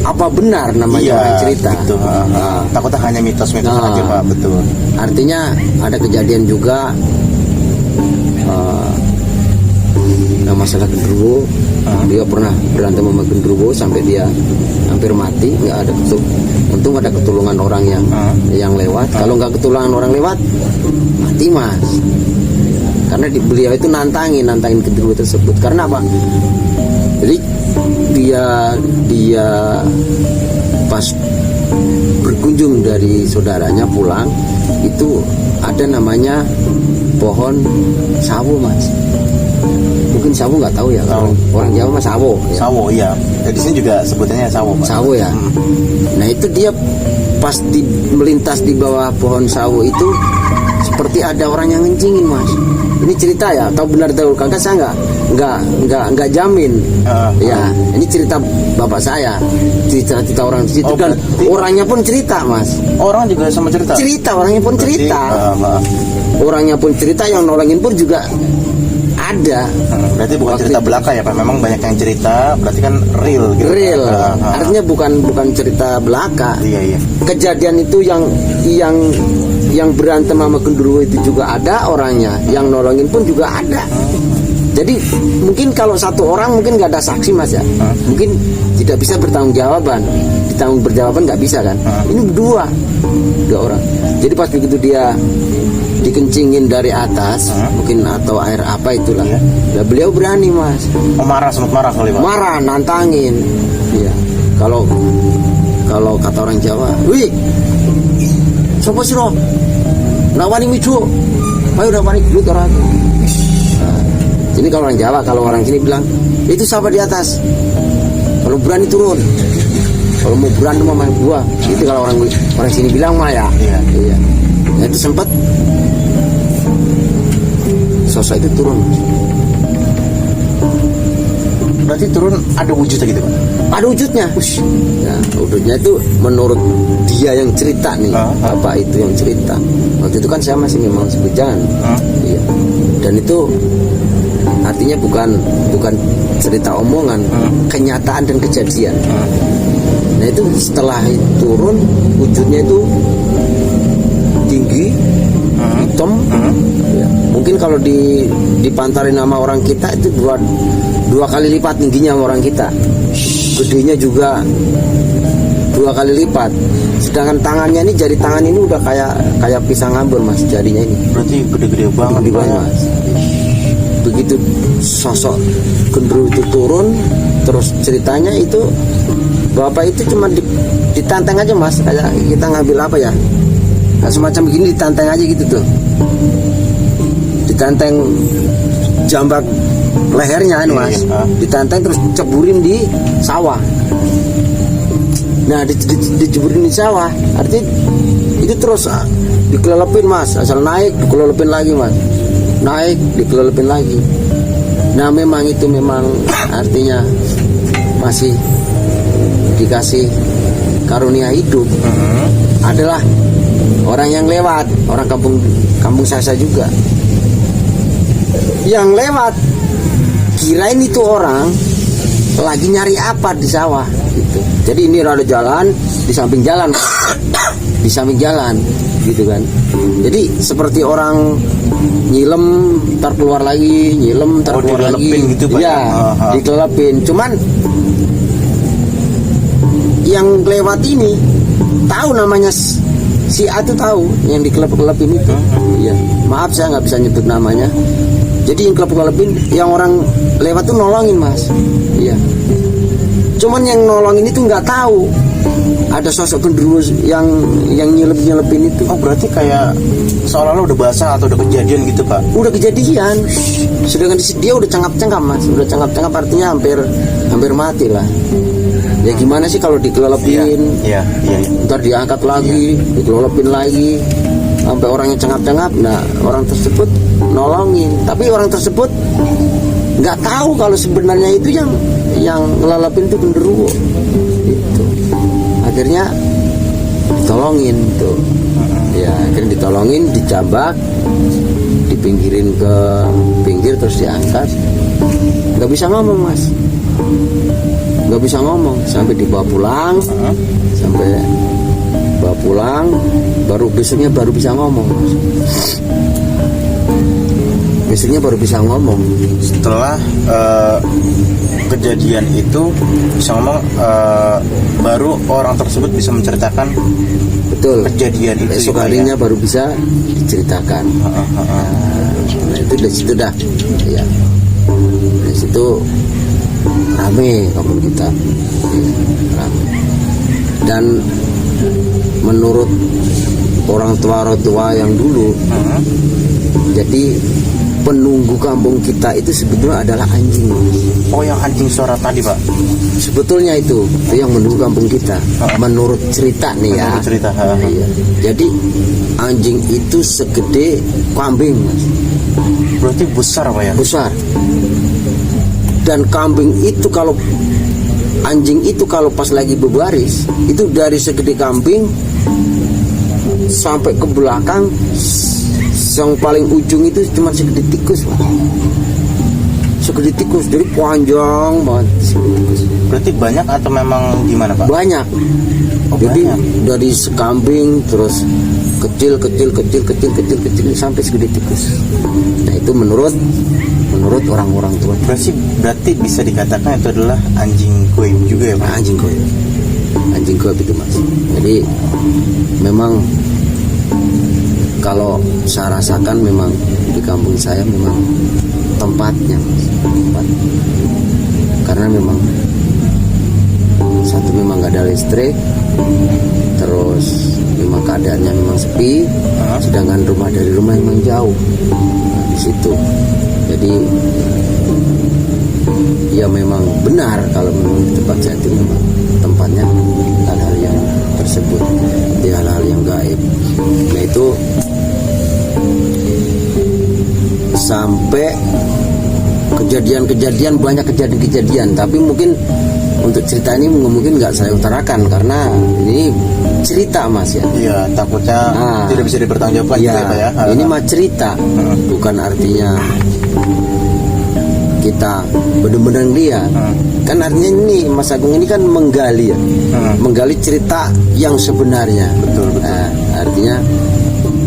apa benar namanya orang cerita gitu. Takutnya hanya mitos-mitos aja Pak. Betul. Artinya ada kejadian juga Nah masalah genderuwo, dia pernah berantem sama genderuwo sampai dia hampir mati. Nggak ada untung ada ketulungan orang yang lewat. Kalau nggak ketulungan orang lewat, mati mas. Karena beliau itu nantangin genderuwo tersebut. Karena apa? Jadi dia pas berkunjung dari saudaranya pulang, itu ada namanya pohon sawo mas. Mungkin sawo nggak tahu ya, orang Jawa mah sawo ya. Sawo iya. Di sini juga sebutannya sawo Pak. Sawo ya. Nah itu dia pas melintas di bawah pohon sawo itu seperti ada orang yang ngencingin mas. Ini cerita ya, tahu benar tahu kagak saya nggak jamin. Ya ini cerita bapak saya, cerita orang di situ dan orangnya pun cerita mas. Orang juga sama cerita. Orangnya pun cerita. Orangnya pun cerita, yang nolongin pun juga ada. Berarti bukan cerita belaka ya Pak, memang banyak yang cerita, berarti kan real gitu. Real. Artinya bukan cerita belaka. Iya. Kejadian itu yang berantem sama genderuwo itu juga ada orangnya, yang nolongin pun juga ada. Jadi mungkin kalau satu orang mungkin nggak ada saksi mas ya, mungkin tidak bisa bertanggung jawaban, nggak bisa kan. Ini dua orang. Jadi pas begitu dia dikencingin dari atas, mungkin atau air apa itulah, ya beliau berani mas. Sempat marah kali Pak. Marah, nantangin. Iya. Kalau kata orang Jawa, wih, sopo siro, nawani micu, ayo nawani duit orang. Ini kalau orang Jawa, kalau orang sini bilang itu sahabat di atas. Kalau berani turun. Kalau mau berantem sama gua, itu kalau orang sini bilang mah ya. Iya. Nah, itu sempat sosok itu turun. Berarti turun ada wujudnya gitu Pak? Ada wujudnya. Ya, wujudnya itu menurut dia yang cerita nih. Bapak itu yang cerita. Waktu itu kan saya masih memang sebujan. Iya. Dan itu artinya bukan cerita omongan, kenyataan dan kejadian. Nah itu setelah turun, wujudnya itu tinggi, hitam. Ya. Mungkin kalau dipantarin sama orang kita itu dua kali lipat tingginya sama orang kita. Gedenya juga 2 kali lipat. Sedangkan tangannya ini, jari tangan ini udah kayak pisang ngambur mas, jarinya ini. Berarti gede-gede banget mas. Begitu sosok genderuwo itu turun, terus ceritanya itu bapak itu cuma ditanteng aja mas, kayak kita ngambil apa ya, kayak semacam begini, ditanteng aja gitu tuh, ditanteng jambak lehernya ini mas, ditanteng terus ceburin di sawah. Nah diceburin di sawah, artinya itu terus dikelepin mas, asal naik dikelepin lagi mas, naik dikelepin lagi. Nah memang artinya masih dikasih karunia hidup. Adalah orang yang lewat, orang kampung Sasa juga yang lewat, kirain itu orang lagi nyari apa di sawah gitu. Jadi ini ada jalan, di samping jalan gitu kan. Jadi seperti orang nyilem ntar keluar lagi, nyilem ntar keluar lagi gitu, ya, dikelepin. Cuman yang lewat ini tahu namanya si A tuh tahu, yang dikelep-kelepin itu. Iya, maaf saya nggak bisa nyebut namanya. Jadi yang kelep-kelepin, yang orang lewat tuh nolongin mas. Iya. Cuman yang nolongin itu nggak tahu ada sosok genderuwo yang nyelep-nyelepin itu. Oh berarti kayak seolah-olah udah basah atau udah kejadian gitu Pak? Udah kejadian. Sedangkan dia udah cengkap-cengkap mas, udah cengkap-cengkap, artinya hampir mati lah. Ya gimana sih kalau dikelepin? Iya. Ntar diangkat lagi, dikelepin lagi, sampai orangnya cengkap-cengkap. Nah orang tersebut nolongin, tapi orang tersebut nggak tahu kalau sebenarnya itu yang ngelepin itu genderuwo. Itu akhirnya ditolongin tuh. Ya akhirnya ditolongin, dicambak, dipinggirin ke pinggir terus diangkat. Nggak bisa ngomong mas, nggak bisa ngomong sampai dibawa pulang, baru besoknya baru bisa ngomong mas. istrinya baru bisa ngomong. Setelah kejadian itu bisa ngomong, baru orang tersebut bisa menceritakan Betul. kejadian itu Esok juga, harinya baru bisa diceritakan. Nah, itu dari situ dah. Ya. Dari situ rame kampung kita. Ya, rame. Dan menurut orang tua yang dulu, jadi penunggu kampung kita itu sebetulnya adalah anjing. Oh, yang anjing suara tadi, Pak? Sebetulnya itu yang menunggu kampung kita. Menurut cerita nih ya. Menurut cerita. Iya. Jadi anjing itu segede kambing, Mas. Berarti besar, Pak ya? Besar. Dan kambing itu anjing itu kalau pas lagi berbaris, itu dari segede kambing sampai ke belakang, yang paling ujung itu cuma segede tikus lah. Segede tikus, jadi panjang banget. Berarti banyak atau memang gimana, Pak? Banyak. Oh, Jadi banyak. dari sekambing terus kecil sampai segede tikus. Nah itu menurut orang-orang tua. Berarti bisa dikatakan itu adalah anjing goib juga ya, Pak? Anjing goib itu, Mas. Jadi memang kalau saya rasakan memang di kampung saya memang tempatnya, Mas. Tempat. Karena memang satu memang gak ada listrik, terus memang keadaannya memang sepi, sedangkan rumah dari rumah memang jauh. Nah, di situ. Jadi ya memang benar kalau memang di tempat saya itu memang tempatnya hal-hal yang tersebut, hal-hal yang gaib. Nah itu sampai kejadian-kejadian, banyak kejadian-kejadian, tapi mungkin untuk cerita ini mungkin nggak saya utarakan karena ini cerita, Mas ya. Iya, takutnya tidak bisa dipertanggungjawabkan juga ya, Pak ya. Ini mah cerita, bukan artinya kita benar-benar lihat. Kan artinya ini Mas Agung ini kan menggali ya, menggali cerita yang sebenarnya. Betul. Nah, artinya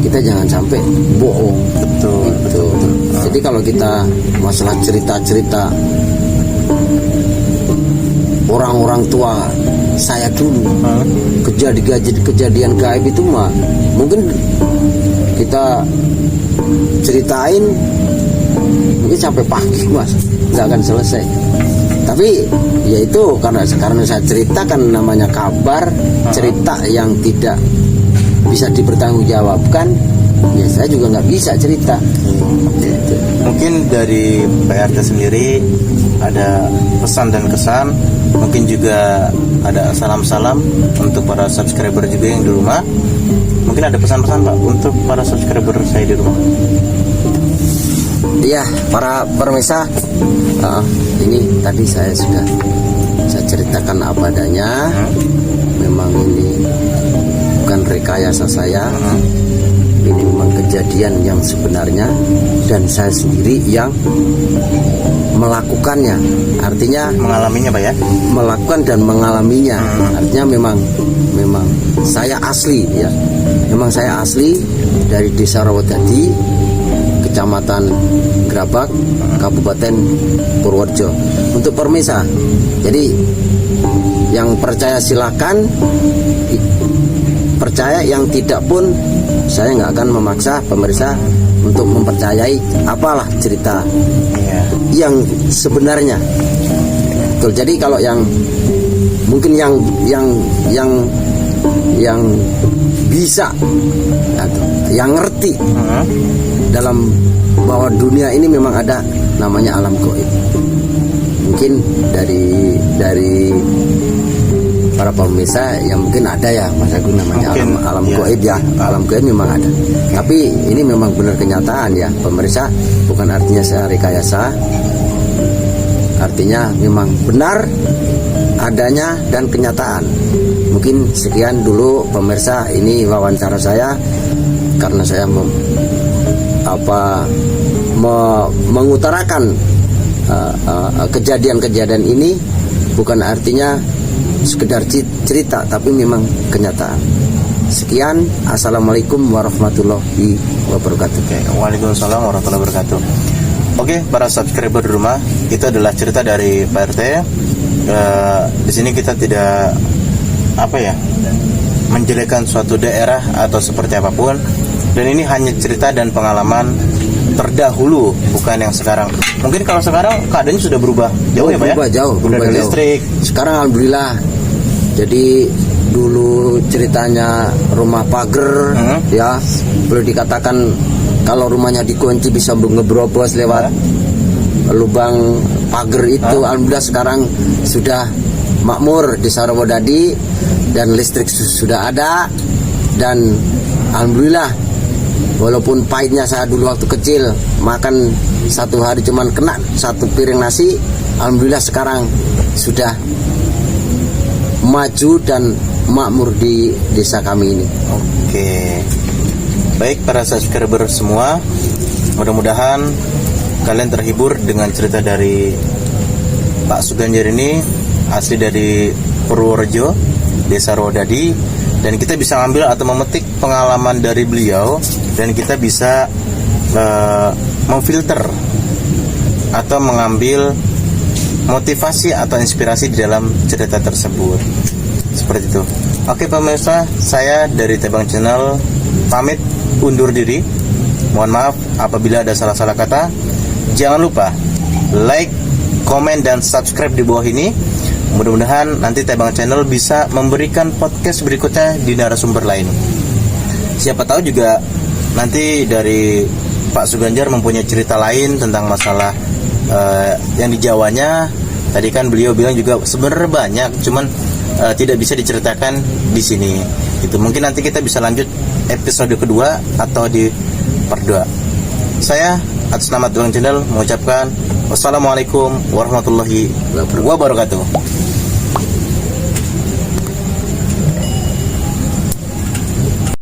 kita jangan sampai bohong. Betul. Jadi kalau kita masalah cerita-cerita orang-orang tua saya dulu, kejadian gaib itu mah mungkin kita ceritain mungkin sampai pagi, Mas, nggak akan selesai. Tapi ya itu karena saya ceritakan namanya kabar, cerita yang tidak bisa dipertanggungjawabkan, ya saya juga nggak bisa cerita. Gitu. Mungkin dari PRT sendiri ada pesan dan kesan, mungkin juga ada salam-salam untuk para subscriber juga yang di rumah. Mungkin ada pesan-pesan, Pak, untuk para subscriber saya di rumah. Iya, para pemirsa, ini tadi saya ceritakan apa adanya. Memang ini bukan rekayasa saya, ini memang kejadian yang sebenarnya dan saya sendiri yang melakukannya. Artinya mengalaminya, Pak ya? Melakukan dan mengalaminya. Artinya memang saya asli ya. Memang saya asli dari Desa Rawodadi, Kecamatan Grabak, Kabupaten Purworejo. Untuk pemirsa, jadi yang percaya silakan, percaya, yang tidak pun saya nggak akan memaksa pemirsa untuk mempercayai apalah cerita yang sebenarnya. Betul. Jadi kalau yang mungkin yang bisa atau yang ngerti dalam bahwa dunia ini memang ada namanya alam gaib. Mungkin dari para pemirsa yang mungkin ada ya, Mas Agung, namanya alam gaib ya. Alam gaib memang ada. Tapi ini memang benar kenyataan ya, pemirsa, bukan artinya saya rekayasa. Artinya memang benar adanya dan kenyataan. Mungkin sekian dulu pemirsa, ini wawancara saya karena saya mengutarakan kejadian-kejadian ini bukan artinya sekedar cerita, tapi memang kenyataan. Sekian, assalamualaikum warahmatullahi wabarakatuh. Waalaikumsalam warahmatullahi wabarakatuh. Oke, para subscriber di rumah, itu adalah cerita dari Pak RT. Di sini kita tidak menjelekkan suatu daerah atau seperti apapun, dan ini hanya cerita dan pengalaman terdahulu, bukan yang sekarang. Mungkin kalau sekarang keadaannya sudah berubah jauh ya Pak ya? Berubah ada jauh. listrik. Sekarang alhamdulillah. Jadi dulu ceritanya rumah pagar, ya boleh dikatakan kalau rumahnya dikunci bisa ngebrobos lewat lubang pagar itu. Alhamdulillah sekarang sudah makmur di Sarawodadi dan listrik sudah ada, dan alhamdulillah walaupun pahitnya saya dulu waktu kecil makan satu hari cuman kena satu piring nasi, alhamdulillah sekarang sudah maju dan makmur di desa kami ini. Oke, baik para subscriber semua, mudah-mudahan kalian terhibur dengan cerita dari Pak Suganjar ini, asli dari Purworejo, Desa Rodadi, dan kita bisa ambil atau memetik pengalaman dari beliau, dan kita bisa memfilter atau mengambil motivasi atau inspirasi di dalam cerita tersebut. Seperti itu. Oke pemirsa, saya dari Tebang Channel pamit undur diri. Mohon maaf apabila ada salah-salah kata. Jangan lupa like, komen, dan subscribe di bawah ini. Mudah-mudahan nanti Tebang Channel bisa memberikan podcast berikutnya di narasumber lain. Siapa tahu juga nanti dari Pak Suganjar mempunyai cerita lain tentang masalah yang di Jawanya. Tadi kan beliau bilang juga sebenarnya banyak, cuman tidak bisa diceritakan di sini. Itu mungkin nanti kita bisa lanjut episode kedua atau di part 2. Saya atas nama Tebang Channel mengucapkan wassalamualaikum warahmatullahi wabarakatuh.